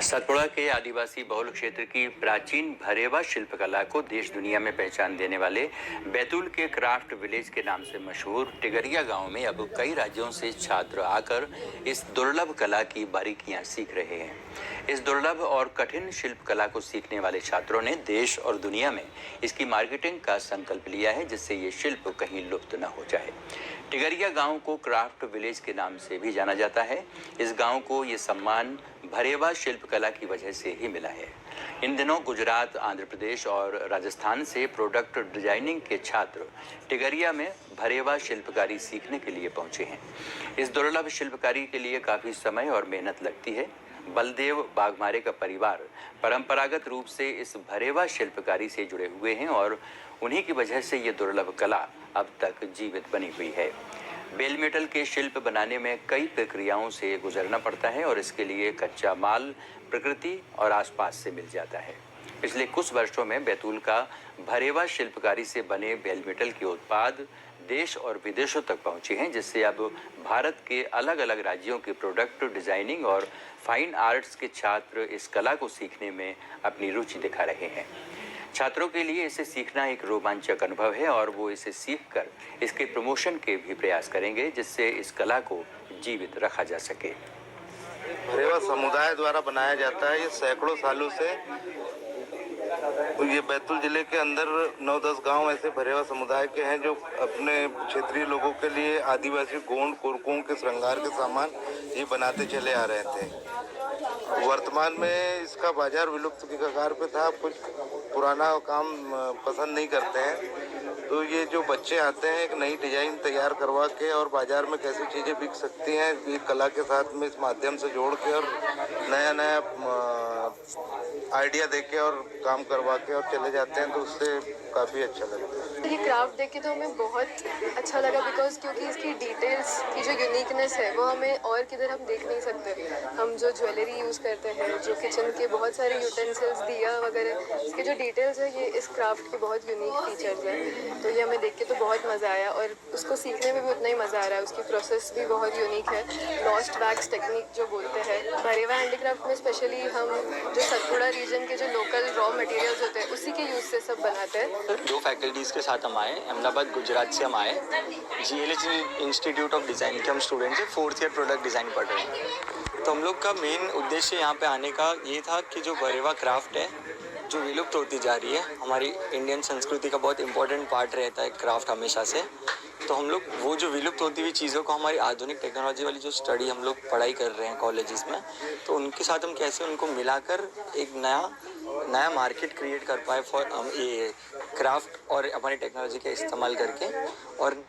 सतपुड़ा के आदिवासी बहुल क्षेत्र की प्राचीन भरेवा शिल्पकला को देश दुनिया में पहचान देने वाले बैतूल के क्राफ्ट विलेज के नाम से मशहूर टिगरिया गांव में अब कई राज्यों से छात्र आकर इस दुर्लभ कला की बारीकियां सीख रहे हैं। इस दुर्लभ और कठिन शिल्प कला को सीखने वाले छात्रों ने देश और दुनिया में इसकी मार्केटिंग का संकल्प लिया है, जिससे ये शिल्प कहीं लुप्त न हो जाए। टिगरिया गांव को क्राफ्ट विलेज के नाम से भी जाना जाता है। इस गांव को ये सम्मान भरेवा शिल्पकला की वजह से ही मिला है। इन दिनों गुजरात, आंध्र प्रदेश और राजस्थान से प्रोडक्ट डिजाइनिंग के छात्र टिगरिया में भरेवा शिल्पकारी सीखने के लिए पहुंचे हैं। इस दुर्लभ शिल्पकारी के लिए काफी समय और मेहनत लगती है। बलदेव बाघमारे का परिवार परंपरागत रूप से इस भरेवा शिल्पकारी से जुड़े हुए हैं और उन्हीं की वजह से ये दुर्लभ कला अब तक जीवित बनी हुई है। बेल मेटल के शिल्प बनाने में कई प्रक्रियाओं से गुजरना पड़ता है और इसके लिए कच्चा माल प्रकृति और आसपास से मिल जाता है। पिछले कुछ वर्षों में बैतूल का भरेवा शिल्पकारी से बने बेल मेटल के उत्पाद देश और विदेशों तक पहुंचे हैं, जिससे अब भारत के अलग अलग राज्यों के प्रोडक्ट डिजाइनिंग और फाइन आर्ट्स के छात्र इस कला को सीखने में अपनी रुचि दिखा रहे हैं। छात्रों के लिए इसे सीखना एक रोमांचक अनुभव है और वो इसे सीखकर इसके प्रमोशन के भी प्रयास करेंगे, जिससे इस कला को जीवित रखा जा सके। भरेवा समुदाय द्वारा बनाया जाता है। ये सैकड़ों सालों से ये बैतूल जिले के अंदर 9-10 गांव ऐसे भरेवा समुदाय के हैं जो अपने क्षेत्रीय लोगों के लिए आदिवासी गोंड कोरकों के श्रृंगार के सामान ये बनाते चले आ रहे थे। वर्तमान में इसका बाजार विलुप्त के कगार पे था। कुछ पुराना काम पसंद नहीं करते हैं, तो ये जो बच्चे आते हैं एक नई डिजाइन तैयार करवा के और बाजार में कैसी चीज़ें बिक सकती हैं ये कला के साथ में इस माध्यम से जोड़ के और नया नया आइडिया देके और काम करवा के और चले जाते हैं, तो उससे काफ़ी अच्छा लगता है। ये क्राफ्ट देख के तो हमें बहुत अच्छा लगा क्योंकि इसकी डिटेल्स की जो यूनिकनेस है वो हमें और किधर हम देख नहीं सकते। हम जो ज्वेलरी यूज़ करते हैं, जो किचन के बहुत सारे यूटेंसिल्स, दिया वगैरह, इसके जो डिटेल्स है ये इस क्राफ्ट के बहुत यूनिक फीचर्स हैं। तो ये हमें देख के तो बहुत मज़ा आया और उसको सीखने में भी उतना ही मज़ा आ रहा है। उसकी प्रोसेस भी बहुत यूनिक है। लॉस्ट वैक्स टेक्निक जो बोलते हैं, भरेवा हैंडीक्राफ्ट में स्पेशली हम जो सतपुड़ा रीजन के जो लोकल रॉ मटेरियल्स होते हैं उसी के यूज़ से सब बनाते हैं। दो फैकल्टीज़ के साथ हम आए, अहमदाबाद गुजरात से हम आए। GLH इंस्टीट्यूट ऑफ डिज़ाइन के हम स्टूडेंट्स हैं, 4th ईयर प्रोडक्ट डिज़ाइन पढ़ रहे हैं। तो हम लोग का मेन उद्देश्य यहाँ पे आने का ये था कि जो भरेवा क्राफ्ट है जो विलुप्त होती जा रही है, हमारी इंडियन संस्कृति का बहुत इंपॉर्टेंट पार्ट रहता है क्राफ्ट हमेशा से। तो हम लोग वो जो विलुप्त होती हुई चीज़ों को हमारी आधुनिक टेक्नोलॉजी वाली जो स्टडी हम लोग पढ़ाई कर रहे हैं कॉलेजेस में, तो उनके साथ हम कैसे उनको मिलाकर एक नया मार्केट क्रिएट कर पाए फॉर ये क्राफ्ट और हमारी टेक्नोलॉजी का इस्तेमाल करके और